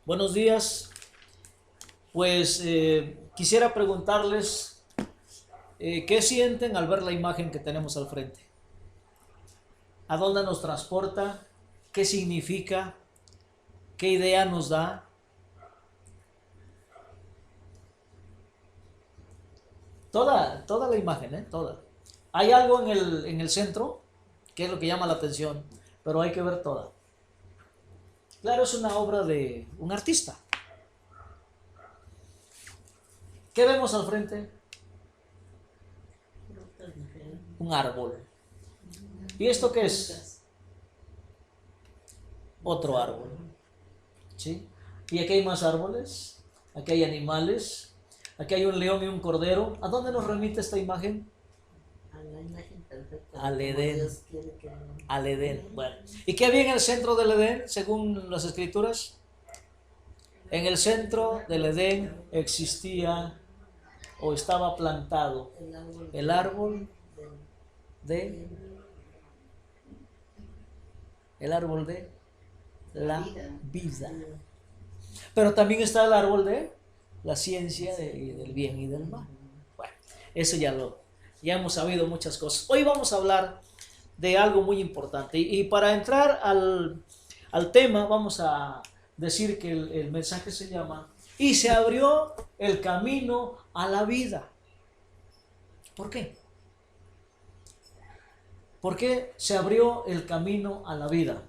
Buenos días. Pues quisiera preguntarles qué sienten al ver la imagen que tenemos al frente. ¿A dónde nos transporta? ¿Qué significa? ¿Qué idea nos da? Toda la imagen, toda. Hay algo en el centro que es lo que llama la atención, pero hay que ver toda. Claro, es una obra de un artista. ¿Qué vemos al frente? Un árbol. ¿Y esto qué es? Otro árbol. ¿Sí? Y aquí hay más árboles, aquí hay animales, aquí hay un león y un cordero. ¿A dónde nos remite esta imagen? A la imagen perfecta. Al Edén. Dios quiere que Al Edén. Bueno, ¿y qué había en el centro del Edén, según las escrituras? En el centro del Edén existía o estaba plantado el árbol de el árbol de la vida. Pero también está el árbol de la ciencia del bien y del mal. Bueno, eso ya hemos sabido muchas cosas. Hoy vamos a hablar de algo muy importante. Y para entrar al tema, vamos a decir que el mensaje se llama "Y se abrió el camino a la vida". ¿Por qué? ¿Por qué se abrió el camino a la vida?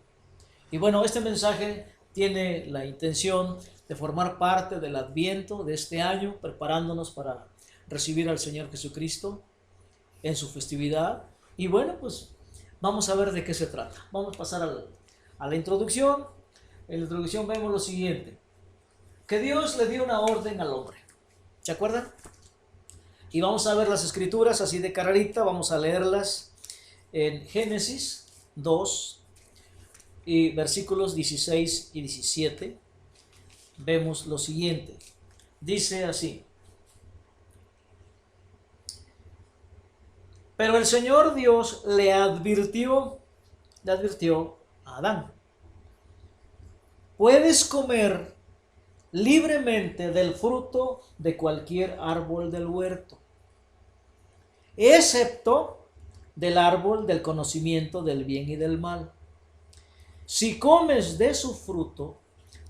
Y bueno, este mensaje tiene la intención de formar parte del Adviento de este año, preparándonos para recibir al Señor Jesucristo en su festividad. Y bueno, pues vamos a ver de qué se trata. Vamos a pasar a la introducción. En la introducción vemos lo siguiente: que Dios le dio una orden al hombre. ¿Se acuerdan? Y vamos a ver las escrituras así de carrerita, vamos a leerlas en Génesis 2 y versículos 16 y 17. Vemos lo siguiente. Dice así: pero el Señor Dios le advirtió a Adán: puedes comer libremente del fruto de cualquier árbol del huerto, excepto del árbol del conocimiento del bien y del mal. Si comes de su fruto,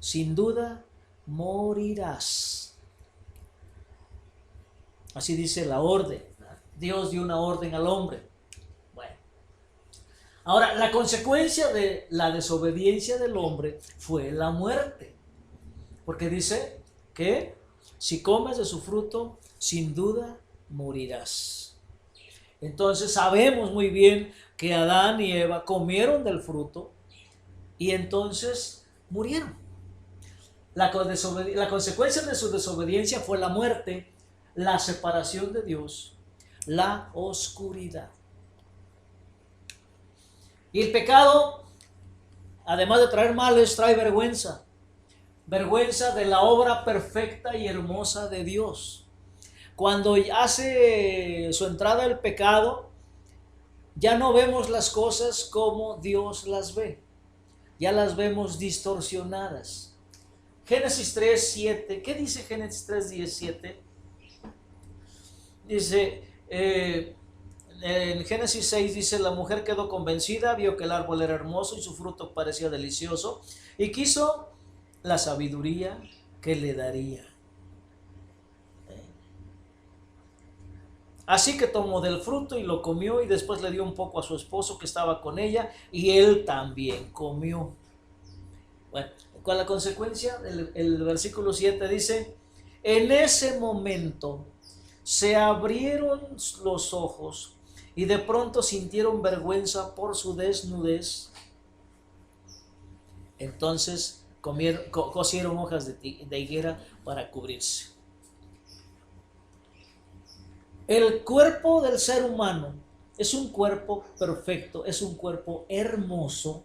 sin duda morirás. Así dice la orden. Dios dio una orden al hombre. Bueno, ahora la consecuencia de la desobediencia del hombre fue la muerte, porque dice que si comes de su fruto, sin duda morirás. Entonces sabemos muy bien que Adán y Eva comieron del fruto y entonces murieron. La consecuencia de su desobediencia fue la muerte, la separación de Dios, la oscuridad. Y el pecado, además de traer males, trae vergüenza. Vergüenza de la obra perfecta y hermosa de Dios. Cuando hace su entrada el pecado, ya no vemos las cosas como Dios las ve. Ya las vemos distorsionadas. Génesis 3:7. ¿Qué dice Génesis 3:17? Dice, en Génesis 6 dice: la mujer quedó convencida, vio que el árbol era hermoso y su fruto parecía delicioso, y quiso la sabiduría que le daría. Así que tomó del fruto y lo comió, y después le dio un poco a su esposo que estaba con ella, y él también comió. Bueno, con la consecuencia, el versículo 7 dice: en ese momento se abrieron los ojos y de pronto sintieron vergüenza por su desnudez. Entonces cosieron hojas de higuera para cubrirse. El cuerpo del ser humano es un cuerpo perfecto, es un cuerpo hermoso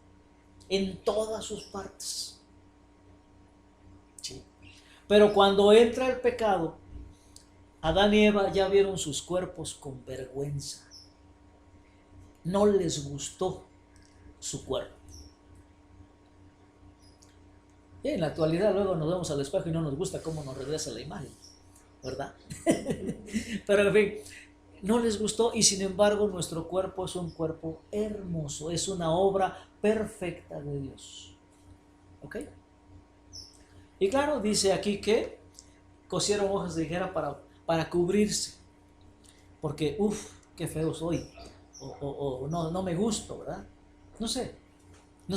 en todas sus partes. Sí. Pero cuando entra el pecado, Adán y Eva ya vieron sus cuerpos con vergüenza. No les gustó su cuerpo. Y en la actualidad luego nos vemos al espejo y no nos gusta cómo nos regresa la imagen, ¿verdad? Pero en fin, no les gustó y sin embargo nuestro cuerpo es un cuerpo hermoso, es una obra perfecta de Dios. ¿Ok? Y claro, dice aquí que cosieron hojas de higuera para cubrirse, porque qué feo soy, o no, no me gusto, ¿verdad? No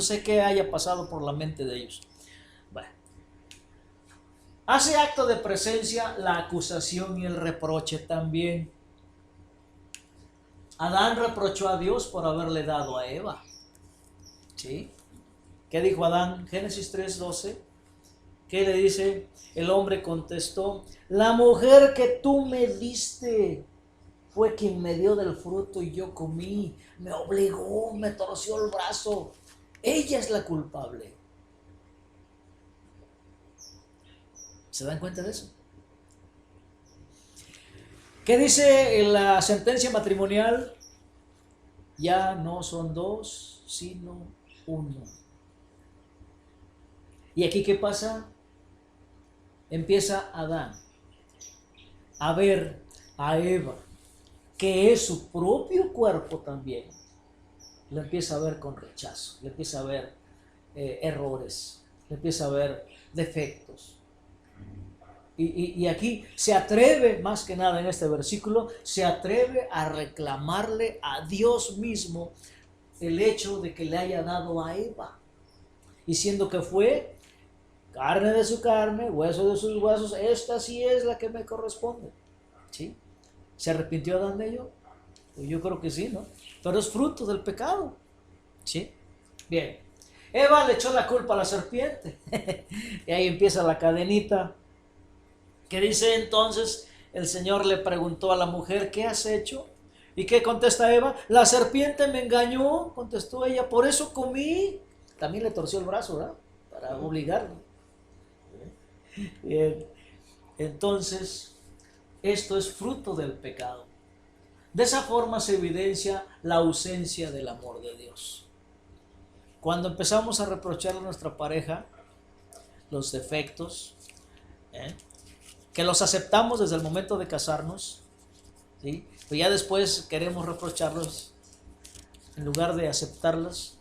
sé qué haya pasado por la mente de ellos. Bueno, hace acto de presencia la acusación y el reproche también. Adán reprochó a Dios por haberle dado a Eva. ¿Sí? ¿Qué dijo Adán? Génesis 3:12. ¿Qué le dice? El hombre contestó: la mujer que tú me diste fue quien me dio del fruto y yo comí. Me obligó, me torció el brazo. Ella es la culpable. ¿Se dan cuenta de eso? ¿Qué dice en la sentencia matrimonial? Ya no son dos, sino uno. ¿Y aquí qué pasa? Empieza Adán a ver a Eva, que es su propio cuerpo también. Lo empieza a ver con rechazo, le empieza a ver errores, le empieza a ver defectos. Y aquí se atreve, más que nada en este versículo, se atreve a reclamarle a Dios mismo el hecho de que le haya dado a Eva, diciendo que fue carne de su carne, hueso de sus huesos, esta sí es la que me corresponde. ¿Sí? ¿Se arrepintió Adán de ello? Pues yo creo que sí, ¿no? Pero es fruto del pecado. ¿Sí? Bien. Eva le echó la culpa a la serpiente. Y ahí empieza la cadenita. Que dice entonces, el Señor le preguntó a la mujer: ¿qué has hecho? ¿Y qué contesta Eva? La serpiente me engañó, contestó ella, por eso comí. También le torció el brazo, ¿verdad? Para obligarlo. Bien. Entonces, esto es fruto del pecado. De esa forma se evidencia la ausencia del amor de Dios. Cuando empezamos a reprocharle a nuestra pareja los defectos, que los aceptamos desde el momento de casarnos, ¿sí? Pero ya después queremos reprocharlos, en lugar de aceptarlos,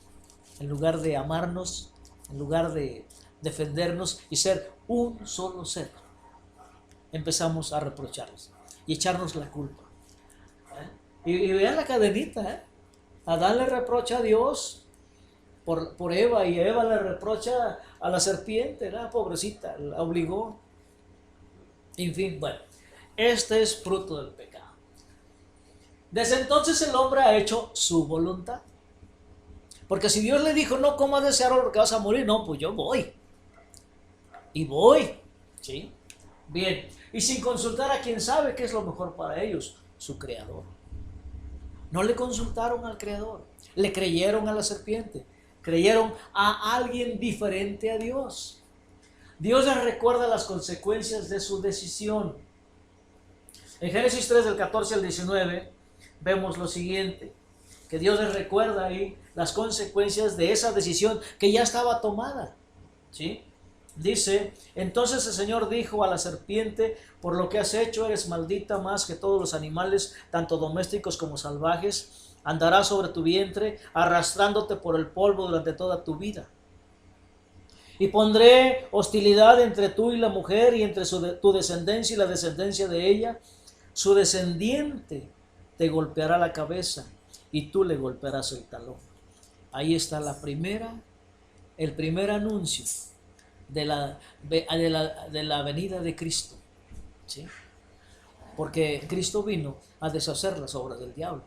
en lugar de amarnos, en lugar de defendernos y ser un solo ser, empezamos a reprocharlos y echarnos la culpa. Y vean la cadenita. Adán le reprocha a Dios por Eva, y Eva le reprocha a la serpiente, la pobrecita, la obligó. En fin, bueno, este es fruto del pecado. Desde entonces el hombre ha hecho su voluntad. Porque si Dios le dijo: no comas de ese árbol porque vas a morir, no, pues yo voy. Y voy. ¿Sí? Bien. Y sin consultar a quien sabe qué es lo mejor para ellos, su creador. No le consultaron al creador. Le creyeron a la serpiente. Creyeron a alguien diferente a Dios. Dios les recuerda las consecuencias de su decisión. En Génesis 3, del 14 al 19, vemos lo siguiente: que Dios les recuerda ahí las consecuencias de esa decisión que ya estaba tomada. ¿Sí? Dice: entonces el Señor dijo a la serpiente: por lo que has hecho eres maldita más que todos los animales, tanto domésticos como salvajes. Andarás sobre tu vientre, arrastrándote por el polvo durante toda tu vida. Y pondré hostilidad entre tú y la mujer, y entre tu descendencia y la descendencia de ella. Su descendiente te golpeará la cabeza y tú le golpearás el talón. Ahí está el primer anuncio de la venida de Cristo. ¿Sí? Porque Cristo vino a deshacer las obras del diablo.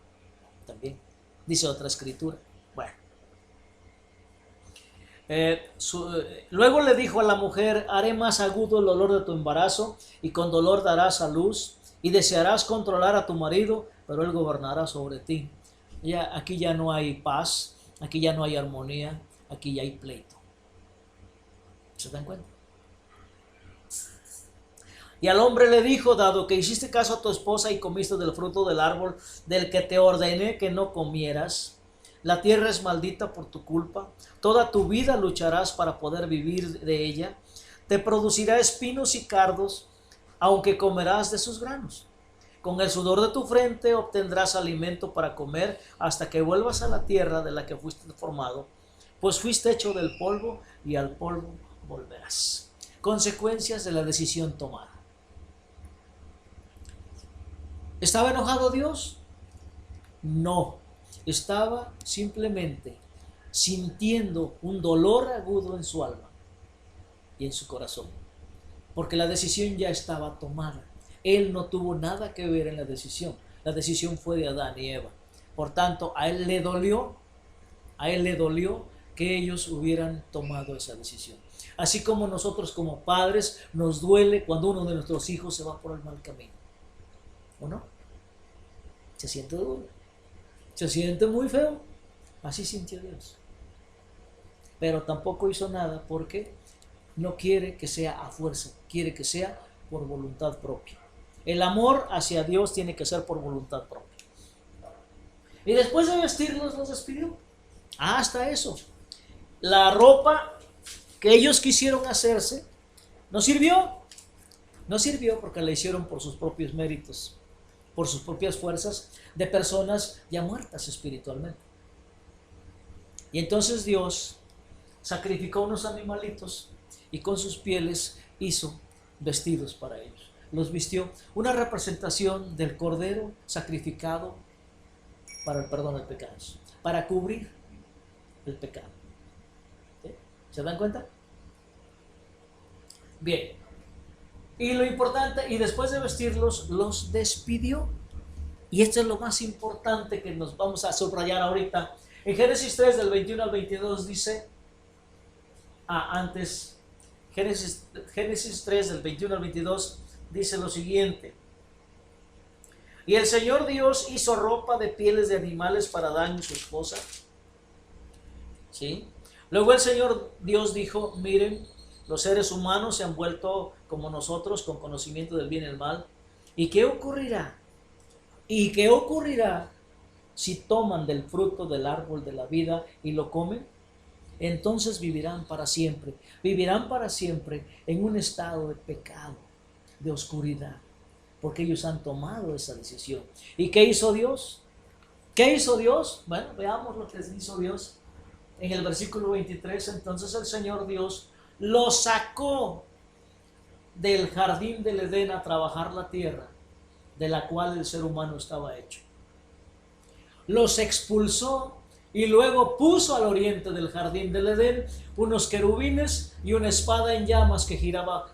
También dice otra escritura. Bueno. Luego le dijo a la mujer: haré más agudo el dolor de tu embarazo, y con dolor darás a luz, y desearás controlar a tu marido, pero él gobernará sobre ti. Aquí ya no hay paz, aquí ya no hay armonía, aquí ya hay pleito. ¿Se dan cuenta? Y al hombre le dijo: dado que hiciste caso a tu esposa y comiste del fruto del árbol del que te ordené que no comieras, La tierra es maldita por tu culpa. Toda tu vida lucharás para poder vivir de ella. Te producirá espinos y cardos, aunque comerás de sus granos. Con el sudor de tu frente obtendrás alimento para comer hasta que vuelvas a la tierra de la que fuiste formado, pues fuiste hecho del polvo y al polvo volverás. Consecuencias de la decisión tomada. ¿Estaba enojado Dios? No. Estaba simplemente sintiendo un dolor agudo en su alma y en su corazón, porque la decisión ya estaba tomada. Él no tuvo nada que ver en la decisión. La decisión fue de Adán y Eva. Por tanto, a él le dolió que ellos hubieran tomado esa decisión. Así como nosotros como padres nos duele cuando uno de nuestros hijos se va por el mal camino. ¿O no? Se siente duro. Se siente muy feo. Así sintió Dios. Pero tampoco hizo nada porque no quiere que sea a fuerza. Quiere que sea por voluntad propia. El amor hacia Dios tiene que ser por voluntad propia. Y después de vestirlos, los despidió. Hasta eso. La ropa que ellos quisieron hacerse no sirvió. No sirvió porque la hicieron por sus propios méritos, por sus propias fuerzas de personas ya muertas espiritualmente. Y entonces Dios sacrificó unos animalitos y con sus pieles hizo vestidos para ellos. Los vistió, una representación del cordero sacrificado para el perdón de pecados, para cubrir el pecado. ¿Sí? ¿Se dan cuenta? Bien. Y lo importante, y después de vestirlos, los despidió. Y esto es lo más importante que nos vamos a subrayar ahorita. En Génesis 3, del 21 al 22 dice, Génesis 3, del 21 al 22 dice lo siguiente. Y el Señor Dios hizo ropa de pieles de animales para Adán y su esposa. ¿Sí? Luego el Señor Dios dijo, miren, los seres humanos se han vuelto como nosotros con conocimiento del bien y el mal. ¿Y qué ocurrirá? ¿Y qué ocurrirá si toman del fruto del árbol de la vida y lo comen? Entonces vivirán para siempre en un estado de pecado, de oscuridad, porque ellos han tomado esa decisión. ¿Y qué hizo Dios? ¿Qué hizo Dios? Bueno, veamos lo que hizo Dios. En el versículo 23, entonces el Señor Dios los sacó del jardín del Edén a trabajar la tierra, de la cual el ser humano estaba hecho. Los expulsó y luego puso al oriente del jardín del Edén unos querubines y una espada en llamas que giraba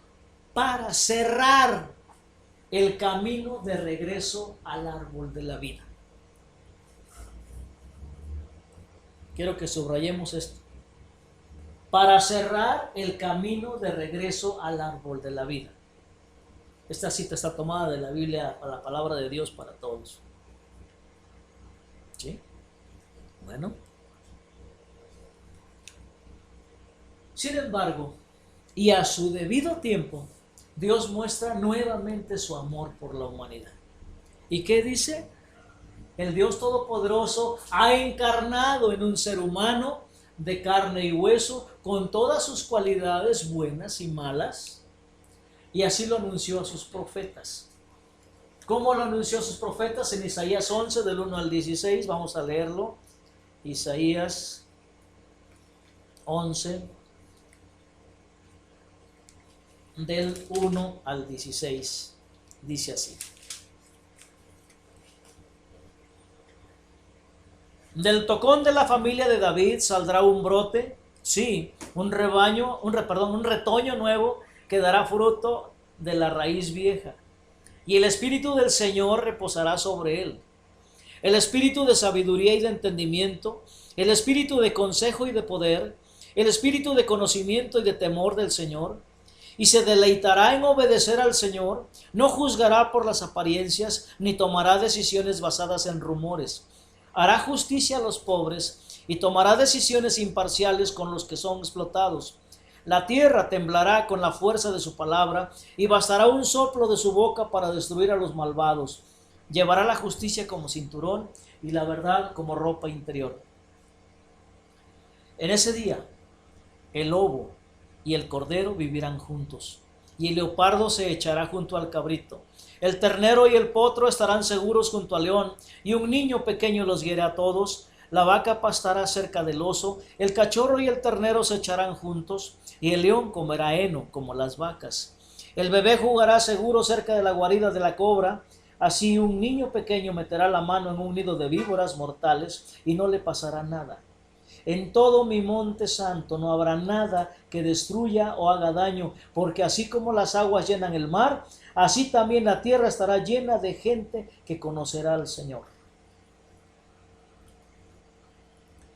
para cerrar el camino de regreso al árbol de la vida. Quiero que subrayemos esto. Para cerrar el camino de regreso al árbol de la vida. Esta cita está tomada de la Biblia, a la palabra de Dios para todos. ¿Sí? Bueno. Sin embargo, y a su debido tiempo, Dios muestra nuevamente su amor por la humanidad. ¿Y qué dice? El Dios Todopoderoso ha encarnado en un ser humano de carne y hueso, con todas sus cualidades buenas y malas, y así lo anunció a sus profetas. ¿Cómo lo anunció a sus profetas? En Isaías 11, del 1 al 16, vamos a leerlo. Isaías 11, del 1 al 16, dice así. Del tocón de la familia de David saldrá un brote, sí, un retoño nuevo que dará fruto de la raíz vieja. Y el espíritu del Señor reposará sobre él. El espíritu de sabiduría y de entendimiento, el espíritu de consejo y de poder, el espíritu de conocimiento y de temor del Señor. Y se deleitará en obedecer al Señor, no juzgará por las apariencias, ni tomará decisiones basadas en rumores. Hará justicia a los pobres y tomará decisiones imparciales con los que son explotados. La tierra temblará con la fuerza de su palabra y bastará un soplo de su boca para destruir a los malvados. Llevará la justicia como cinturón y la verdad como ropa interior. En ese día, el lobo y el cordero vivirán juntos, y el leopardo se echará junto al cabrito. El ternero y el potro estarán seguros junto al león, y un niño pequeño los guiará a todos. La vaca pastará cerca del oso, el cachorro y el ternero se echarán juntos, y el león comerá heno como las vacas. El bebé jugará seguro cerca de la guarida de la cobra. Así un niño pequeño meterá la mano en un nido de víboras mortales y no le pasará nada. En todo mi monte santo no habrá nada que destruya o haga daño, porque así como las aguas llenan el mar, así también la tierra estará llena de gente que conocerá al Señor.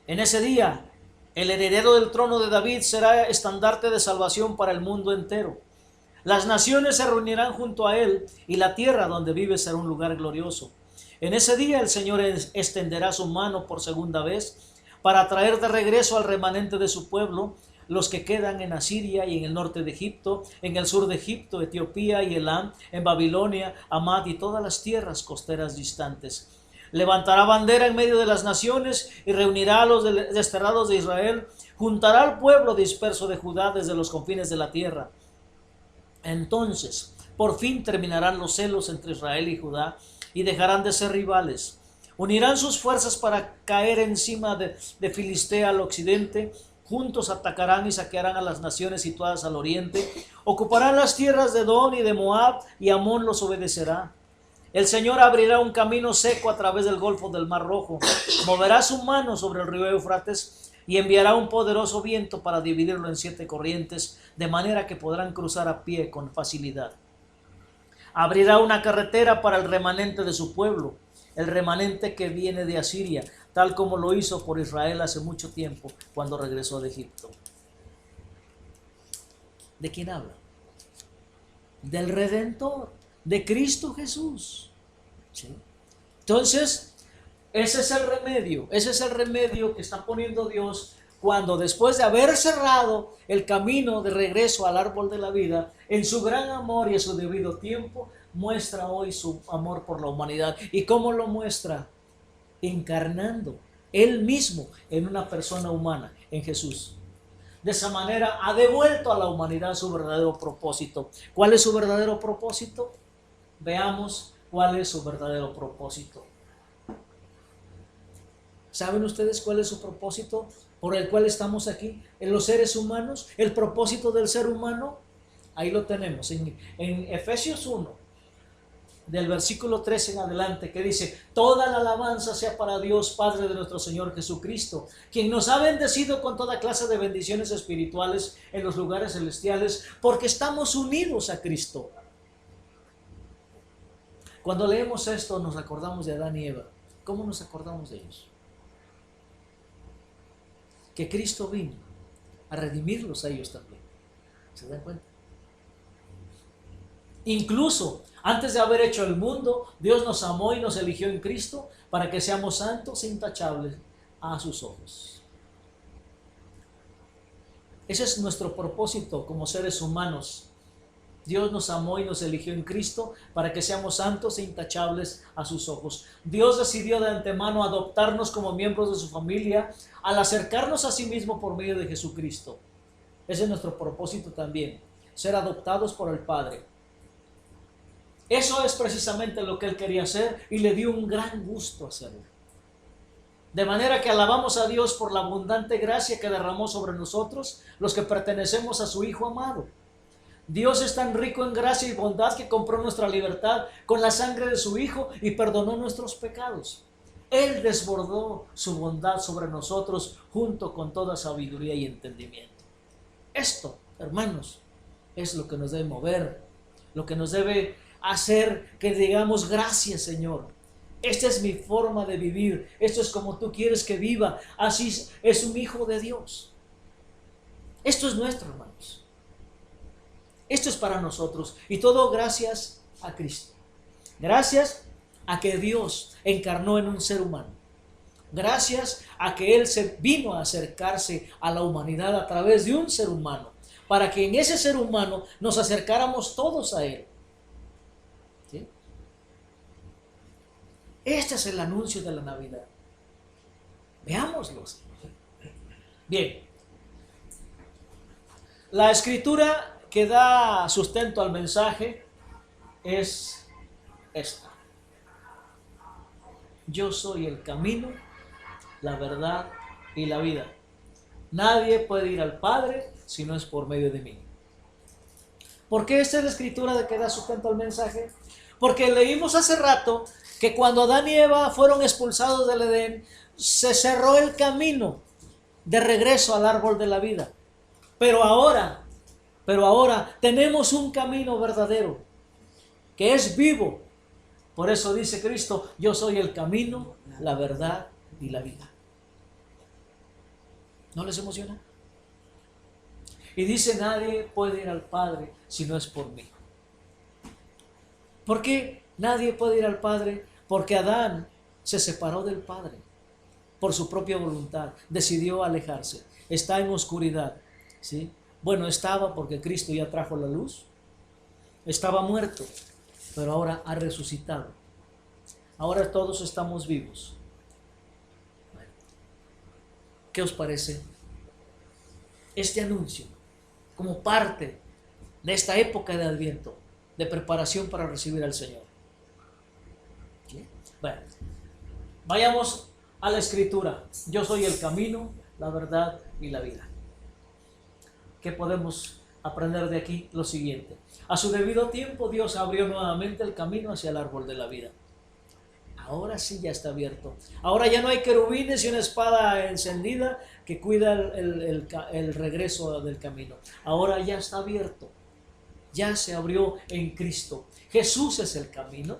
En ese día, el heredero del trono de David será estandarte de salvación para el mundo entero. Las naciones se reunirán junto a él, y la tierra donde vive será un lugar glorioso. En ese día el Señor extenderá su mano por segunda vez para traer de regreso al remanente de su pueblo, los que quedan en Asiria y en el norte de Egipto, en el sur de Egipto, Etiopía y Elam, en Babilonia, Amad y todas las tierras costeras distantes. Levantará bandera en medio de las naciones y reunirá a los desterrados de Israel, juntará al pueblo disperso de Judá desde los confines de la tierra. Entonces, por fin terminarán los celos entre Israel y Judá y dejarán de ser rivales. Unirán sus fuerzas para caer encima de Filistea al occidente. Juntos atacarán y saquearán a las naciones situadas al oriente. Ocuparán las tierras de Edom y de Moab, y Amón los obedecerá. El Señor abrirá un camino seco a través del golfo del Mar Rojo. Moverá su mano sobre el río Éufrates y enviará un poderoso viento para dividirlo en 7 corrientes, de manera que podrán cruzar a pie con facilidad. Abrirá una carretera para el remanente de su pueblo, el remanente que viene de Asiria, tal como lo hizo por Israel hace mucho tiempo cuando regresó de Egipto. ¿De quién habla? Del Redentor, de Cristo Jesús. ¿Sí? Entonces, ese es el remedio que está poniendo Dios cuando, después de haber cerrado el camino de regreso al árbol de la vida, en su gran amor y en su debido tiempo, muestra hoy su amor por la humanidad. ¿Y cómo lo muestra? Encarnando Él mismo en una persona humana, en Jesús. De esa manera ha devuelto a la humanidad su verdadero propósito. ¿Cuál es su verdadero propósito? Veamos cuál es su verdadero propósito. ¿Saben ustedes cuál es su propósito por el cual estamos aquí? En los seres humanos, el propósito del ser humano, ahí lo tenemos en Efesios 1, del versículo 13 en adelante, que dice: toda la alabanza sea para Dios Padre de nuestro Señor Jesucristo, quien nos ha bendecido con toda clase de bendiciones espirituales en los lugares celestiales, porque estamos unidos a Cristo. Cuando leemos esto nos acordamos de Adán y Eva. ¿Cómo nos acordamos de ellos? Que Cristo vino a redimirlos a ellos también. ¿Se dan cuenta? Incluso antes de haber hecho el mundo, Dios nos amó y nos eligió en Cristo para que seamos santos e intachables a sus ojos. Ese es nuestro propósito como seres humanos. Dios nos amó y nos eligió en Cristo para que seamos santos e intachables a sus ojos. Dios decidió de antemano adoptarnos como miembros de su familia al acercarnos a sí mismo por medio de Jesucristo. Ese es nuestro propósito también, ser adoptados por el Padre. Eso es precisamente lo que Él quería hacer y le dio un gran gusto hacerlo. De manera que alabamos a Dios por la abundante gracia que derramó sobre nosotros, los que pertenecemos a su Hijo amado. Dios es tan rico en gracia y bondad que compró nuestra libertad con la sangre de su Hijo y perdonó nuestros pecados. Él desbordó su bondad sobre nosotros junto con toda sabiduría y entendimiento. Esto, hermanos, es lo que nos debe mover, lo que nos debe hacer que digamos: gracias, Señor. Esta es mi forma de vivir. Esto es como tú quieres que viva. Así es un hijo de Dios. Esto es nuestro, hermanos. Esto es para nosotros, y todo gracias a Cristo. Gracias a que Dios encarnó en un ser humano. Gracias a que Él se vino a acercarse a la humanidad a través de un ser humano, para que en ese ser humano nos acercáramos todos a Él. ¿Sí? Este es el anuncio de la Navidad. Veámoslo. Bien. La escritura que da sustento al mensaje es esta. Yo soy el camino, la verdad y la vida. Nadie puede ir al Padre si no es por medio de mí. ¿Por qué esta es la escritura de que da sustento al mensaje? Porque leímos hace rato que cuando Adán y Eva fueron expulsados del Edén, se cerró el camino de regreso al árbol de la vida. Pero ahora tenemos un camino verdadero, que es vivo. Por eso dice Cristo, yo soy el camino, la verdad y la vida. ¿No les emociona? Y dice, nadie puede ir al Padre si no es por mí. ¿Por qué nadie puede ir al Padre? Porque Adán se separó del Padre por su propia voluntad, decidió alejarse, está en oscuridad, ¿sí? Bueno, estaba porque Cristo ya trajo la luz, estaba muerto, pero ahora ha resucitado. Ahora todos estamos vivos. ¿Qué os parece este anuncio como parte de esta época de Adviento, de preparación para recibir al Señor? ¿Sí? Bueno, vayamos a la escritura. Yo soy el camino, la verdad y la vida. ¿Qué podemos aprender de aquí? Lo siguiente. A su debido tiempo Dios abrió nuevamente el camino hacia el árbol de la vida. Ahora sí ya está abierto. Ahora ya no hay querubines y una espada encendida que cuida el regreso del camino. Ahora ya está abierto. Ya se abrió en Cristo. Jesús es el camino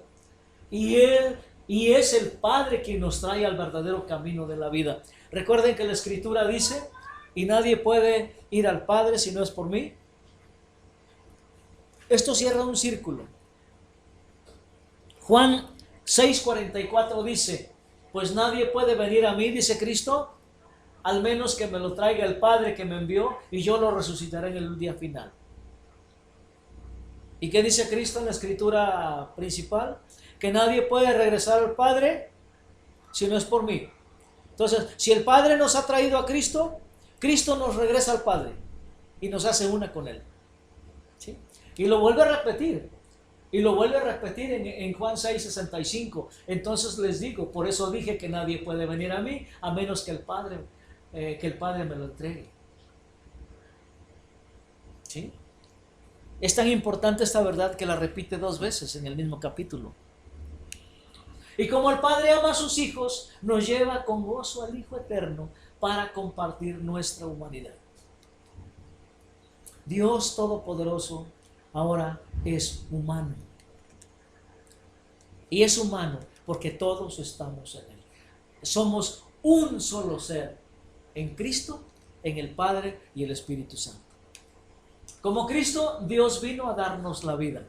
y es el Padre quien nos trae al verdadero camino de la vida. Recuerden que la Escritura dice, y nadie puede ir al Padre si no es por mí. Esto cierra un círculo. Juan 6:44 dice, pues nadie puede venir a mí, dice Cristo, al menos que me lo traiga el Padre que me envió, y yo lo resucitaré en el día final. ¿Y qué dice Cristo en la escritura principal? Que nadie puede regresar al Padre si no es por mí. Entonces, si el Padre nos ha traído a Cristo, Cristo nos regresa al Padre y nos hace una con Él. ¿Sí? Y lo vuelve a repetir. Y lo vuelve a repetir en Juan 6:65. Entonces les digo, por eso dije que nadie puede venir a mí, a menos que el Padre me lo entregue. ¿Sí? Es tan importante esta verdad que la repite 2 veces en el mismo capítulo. Y como el Padre ama a sus hijos, nos lleva con gozo al Hijo Eterno para compartir nuestra humanidad. Dios Todopoderoso ahora es humano. Y es humano porque todos estamos en Él. Somos un solo ser en Cristo, en el Padre y el Espíritu Santo. Como Cristo, Dios vino a darnos la vida.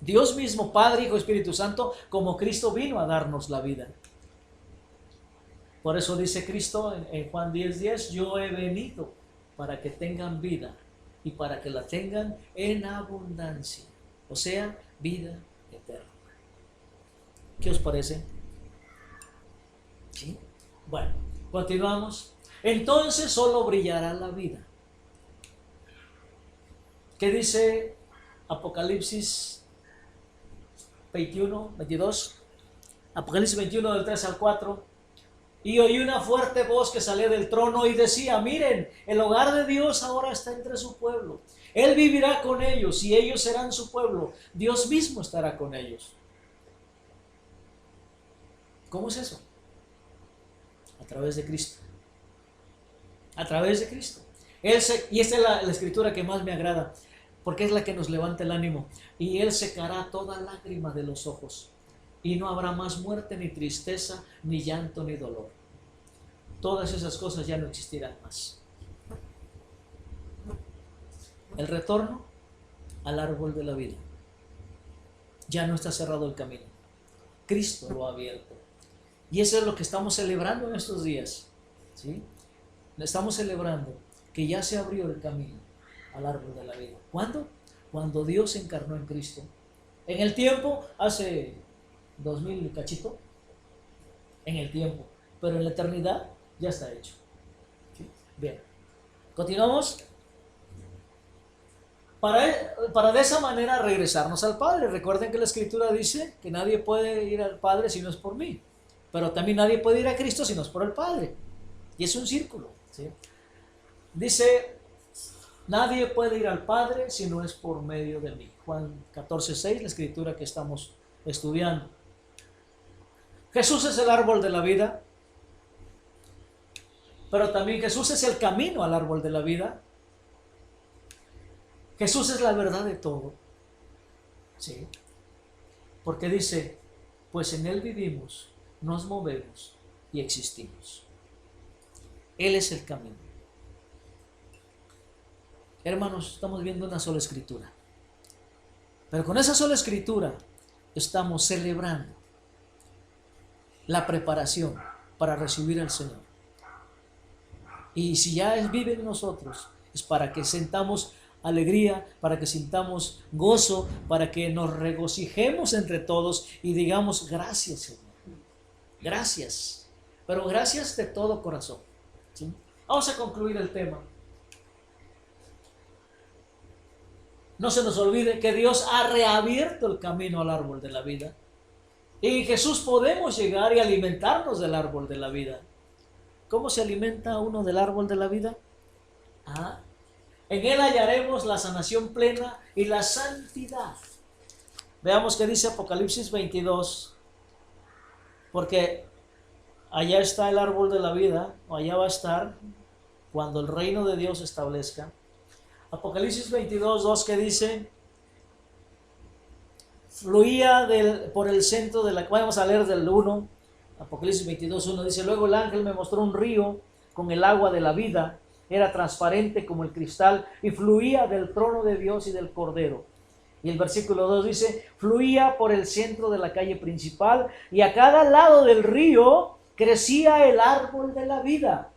Dios mismo, Padre, Hijo, Espíritu Santo, como Cristo vino a darnos la vida. Por eso dice Cristo en Juan 10:10, yo he venido para que tengan vida y para que la tengan en abundancia, o sea, vida eterna. ¿Qué os parece? ¿Sí? Bueno, continuamos. Entonces solo brillará la vida. ¿Qué dice Apocalipsis 21, 22? Apocalipsis 21 del 3 al 4. Y oí una fuerte voz que salía del trono y decía, miren, el hogar de Dios ahora está entre su pueblo. Él vivirá con ellos y ellos serán su pueblo. Dios mismo estará con ellos. ¿Cómo es eso? A través de Cristo. A través de Cristo. Y esta es la escritura que más me agrada, porque es la que nos levanta el ánimo. Y Él secará toda lágrima de los ojos. Y no habrá más muerte, ni tristeza, ni llanto, ni dolor. Todas esas cosas ya no existirán más. El retorno al árbol de la vida. Ya no está cerrado el camino. Cristo lo ha abierto. Y eso es lo que estamos celebrando en estos días. ¿Sí? Estamos celebrando que ya se abrió el camino al árbol de la vida. ¿Cuándo? Cuando Dios se encarnó en Cristo. En el tiempo, hace 2000 cachito, en el tiempo, pero en la eternidad ya está hecho. ¿Sí? Bien, continuamos. para de esa manera regresarnos al Padre. Recuerden que la Escritura dice que nadie puede ir al Padre si no es por mí, pero también nadie puede ir a Cristo si no es por el Padre. Y es un círculo, ¿sí? Dice, nadie puede ir al Padre si no es por medio de mí. Juan 14:6, la Escritura que estamos estudiando. Jesús es el árbol de la vida, pero también Jesús es el camino al árbol de la vida. Jesús es la verdad de todo, ¿sí? Porque dice, pues en Él vivimos, nos movemos y existimos. Él es el camino. Hermanos, estamos viendo una sola escritura. Pero con esa sola escritura estamos celebrando la preparación para recibir al Señor. Y si ya vive en nosotros, es para que sintamos alegría, para que sintamos gozo, para que nos regocijemos entre todos y digamos gracias, Señor. Gracias. Pero gracias de todo corazón, ¿sí? Vamos a concluir el tema. No se nos olvide que Dios ha reabierto el camino al árbol de la vida. Y en Jesús podemos llegar y alimentarnos del árbol de la vida. ¿Cómo se alimenta uno del árbol de la vida? En Él hallaremos la sanación plena y la santidad. Veamos qué dice Apocalipsis 22. Porque allá está el árbol de la vida, o allá va a estar cuando el reino de Dios se establezca. Apocalipsis 22:2 que dice, fluía por el centro de la... Vamos a leer del 1. Apocalipsis 22:1 dice, luego el ángel me mostró un río con el agua de la vida, era transparente como el cristal y fluía del trono de Dios y del Cordero. Y el versículo 2 dice, fluía por el centro de la calle principal y a cada lado del río crecía el árbol de la vida,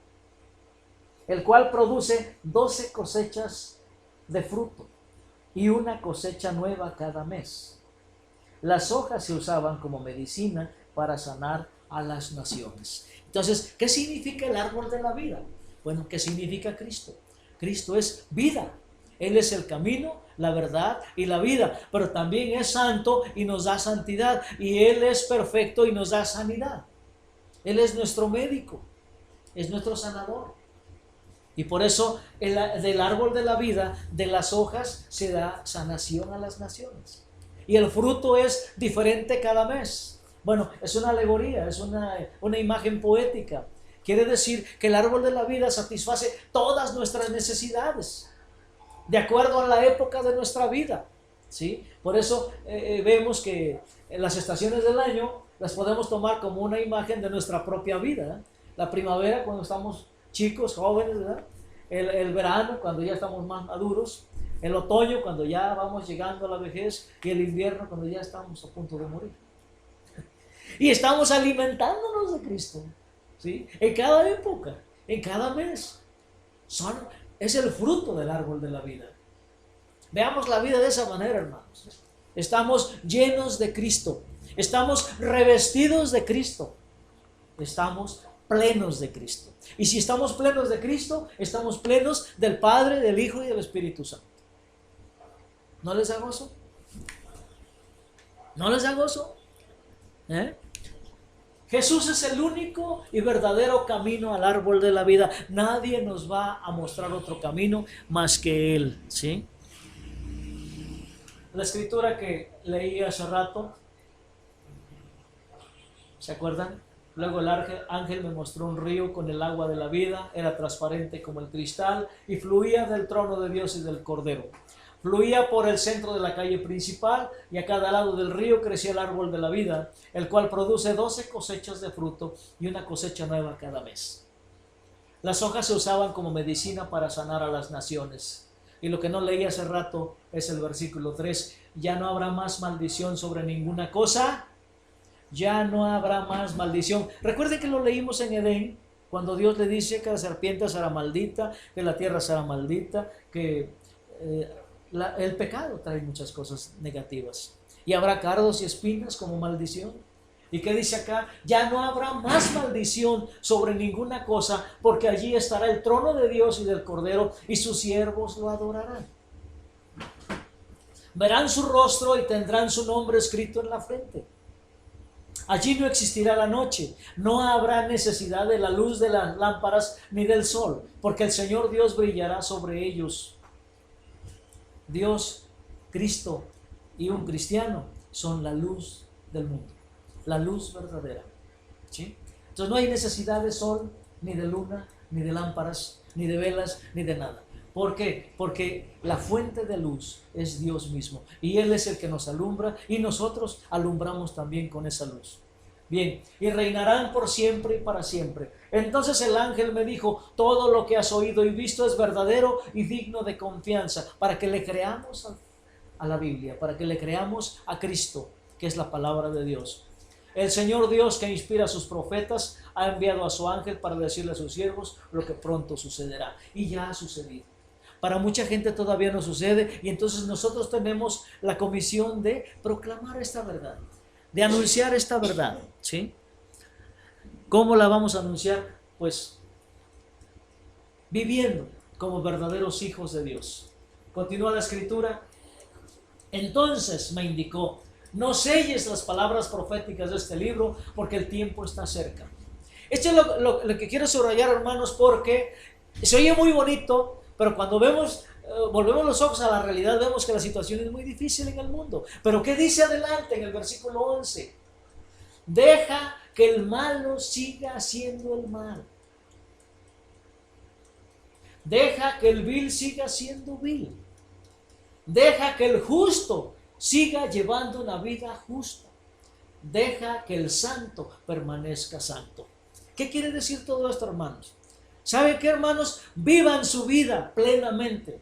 el cual produce 12 cosechas de fruto y una cosecha nueva cada mes. Las hojas se usaban como medicina para sanar a las naciones. Entonces, ¿qué significa el árbol de la vida? Bueno, ¿qué significa Cristo? Cristo es vida. Él es el camino, la verdad y la vida, pero también es santo y nos da santidad, y Él es perfecto y nos da sanidad. Él es nuestro médico, es nuestro sanador. Y por eso del árbol de la vida, de las hojas, se da sanación a las naciones. Y el fruto es diferente cada mes. Bueno, es una alegoría, es una imagen poética. Quiere decir que el árbol de la vida satisface todas nuestras necesidades, de acuerdo a la época de nuestra vida, ¿sí? Por eso vemos que en las estaciones del año las podemos tomar como una imagen de nuestra propia vida, ¿eh? La primavera cuando estamos chicos, jóvenes, ¿verdad? El verano cuando ya estamos más maduros, el otoño cuando ya vamos llegando a la vejez y el invierno cuando ya estamos a punto de morir. Y estamos alimentándonos de Cristo, ¿sí? En cada época, en cada mes. Es el fruto del árbol de la vida. Veamos la vida de esa manera, hermanos. Estamos llenos de Cristo. Estamos revestidos de Cristo. Estamos plenos de Cristo. Y si estamos plenos de Cristo, estamos plenos del Padre, del Hijo y del Espíritu Santo. ¿No les da gozo? ¿No les da gozo? Jesús es el único y verdadero camino al árbol de la vida. Nadie nos va a mostrar otro camino más que Él, ¿sí? La escritura que leí hace rato, ¿se acuerdan? Luego el ángel me mostró un río con el agua de la vida, era transparente como el cristal y fluía del trono de Dios y del Cordero. Fluía por el centro de la calle principal y a cada lado del río crecía el árbol de la vida, el cual produce 12 cosechas de fruto y una cosecha nueva cada mes. Las hojas se usaban como medicina para sanar a las naciones. Y lo que no leí hace rato es el versículo 3. Ya no habrá más maldición sobre ninguna cosa. Ya no habrá más maldición. Recuerden que lo leímos en Edén, cuando Dios le dice que la serpiente será maldita, que la tierra será maldita, que el pecado trae muchas cosas negativas. Y habrá cardos y espinas como maldición. ¿Y qué dice acá? Ya no habrá más maldición sobre ninguna cosa, porque allí estará el trono de Dios y del Cordero, y sus siervos lo adorarán. Verán su rostro y tendrán su nombre escrito en la frente. Allí no existirá la noche, no habrá necesidad de la luz de las lámparas ni del sol, porque el Señor Dios brillará sobre ellos. Dios, Cristo y un cristiano son la luz del mundo, la luz verdadera. ¿Sí? Entonces no hay necesidad de sol, ni de luna, ni de lámparas, ni de velas, ni de nada. ¿Por qué? Porque la fuente de luz es Dios mismo y Él es el que nos alumbra y nosotros alumbramos también con esa luz. Bien, y reinarán por siempre y para siempre. Entonces el ángel me dijo, todo lo que has oído y visto es verdadero y digno de confianza, para que le creamos a la Biblia, para que le creamos a Cristo, que es la palabra de Dios. El Señor Dios, que inspira a sus profetas, ha enviado a su ángel para decirle a sus siervos lo que pronto sucederá. Y ya ha sucedido. Para mucha gente todavía no sucede y entonces nosotros tenemos la comisión de proclamar esta verdad, de anunciar esta verdad, ¿sí? ¿Cómo la vamos a anunciar? Pues viviendo como verdaderos hijos de Dios. Continúa la escritura. Entonces me indicó, no selles las palabras proféticas de este libro porque el tiempo está cerca. Esto es lo que quiero subrayar, hermanos, porque se oye muy bonito, pero cuando volvemos los ojos a la realidad, vemos que la situación es muy difícil en el mundo. Pero ¿qué dice adelante en el versículo 11? Deja que el malo siga haciendo el mal. Deja que el vil siga siendo vil. Deja que el justo siga llevando una vida justa. Deja que el santo permanezca santo. ¿Qué quiere decir todo esto, hermanos? ¿Saben qué, hermanos? Vivan su vida plenamente,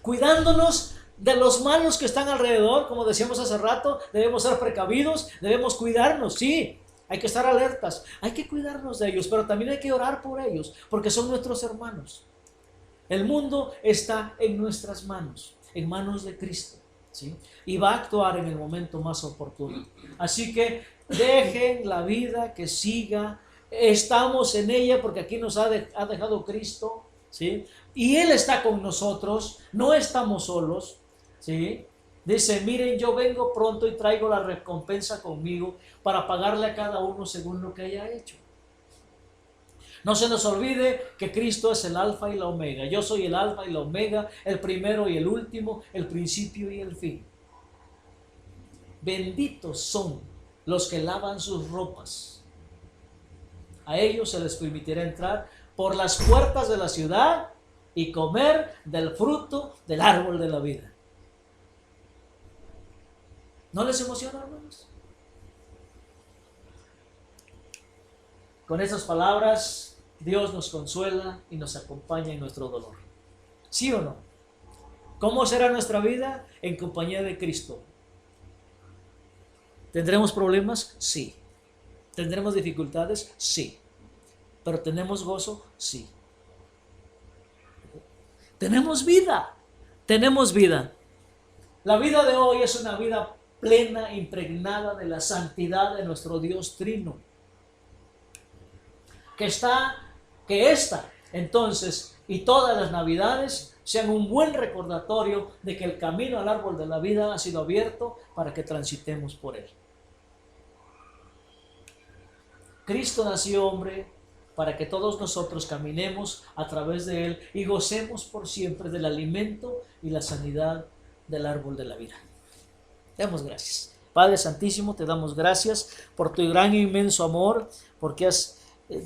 cuidándonos de los malos que están alrededor. Como decíamos hace rato, debemos ser precavidos, debemos cuidarnos, sí, hay que estar alertas, hay que cuidarnos de ellos, pero también hay que orar por ellos, porque son nuestros hermanos. El mundo está en nuestras manos, en manos de Cristo, ¿sí? Y va a actuar en el momento más oportuno. Así que dejen la vida que siga. Estamos en ella porque aquí nos ha dejado Cristo, ¿sí? Y Él está con nosotros, no estamos solos, ¿sí? Dice, miren, yo vengo pronto y traigo la recompensa conmigo para pagarle a cada uno según lo que haya hecho. No se nos olvide que Cristo es el alfa y la omega. Yo soy el alfa y la omega, el primero y el último, el principio y el fin. Benditos son los que lavan sus ropas. A ellos se les permitirá entrar por las puertas de la ciudad y comer del fruto del árbol de la vida. ¿No les emociona, hermanos? Con esas palabras, Dios nos consuela y nos acompaña en nuestro dolor. ¿Sí o no? ¿Cómo será nuestra vida? En compañía de Cristo. ¿Tendremos problemas? Sí. ¿Tendremos dificultades? Sí. ¿Pero tenemos gozo? Sí. Tenemos vida. Tenemos vida. La vida de hoy es una vida plena, impregnada de la santidad de nuestro Dios Trino. Que esta, entonces, y todas las Navidades sean un buen recordatorio de que el camino al árbol de la vida ha sido abierto para que transitemos por él. Cristo nació hombre para que todos nosotros caminemos a través de él y gocemos por siempre del alimento y la sanidad del árbol de la vida. Demos gracias. Padre Santísimo, te damos gracias por tu gran e inmenso amor, porque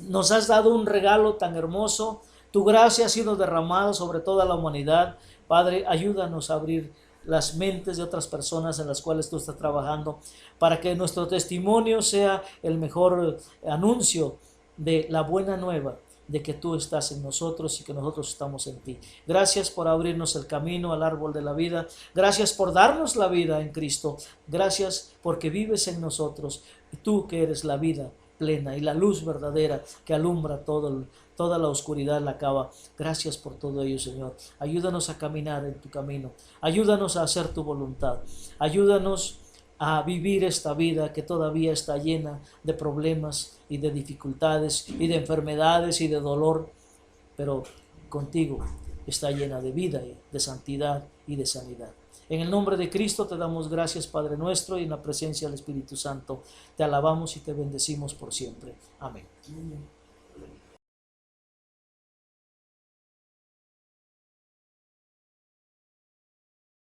nos has dado un regalo tan hermoso. Tu gracia ha sido derramada sobre toda la humanidad. Padre, ayúdanos a abrir las mentes de otras personas en las cuales tú estás trabajando, para que nuestro testimonio sea el mejor anuncio de la buena nueva, de que tú estás en nosotros y que nosotros estamos en ti. Gracias por abrirnos el camino al árbol de la vida. Gracias por darnos la vida en Cristo. Gracias porque vives en nosotros, y tú que eres la vida plena y la luz verdadera que alumbra toda la oscuridad la acaba. Gracias por todo ello, Señor. Ayúdanos a caminar en tu camino. Ayúdanos a hacer tu voluntad. Ayúdanos a vivir esta vida que todavía está llena de problemas y de dificultades y de enfermedades y de dolor, pero contigo está llena de vida, de santidad y de sanidad. En el nombre de Cristo te damos gracias, Padre nuestro, y en la presencia del Espíritu Santo te alabamos y te bendecimos por siempre. Amén. Amén.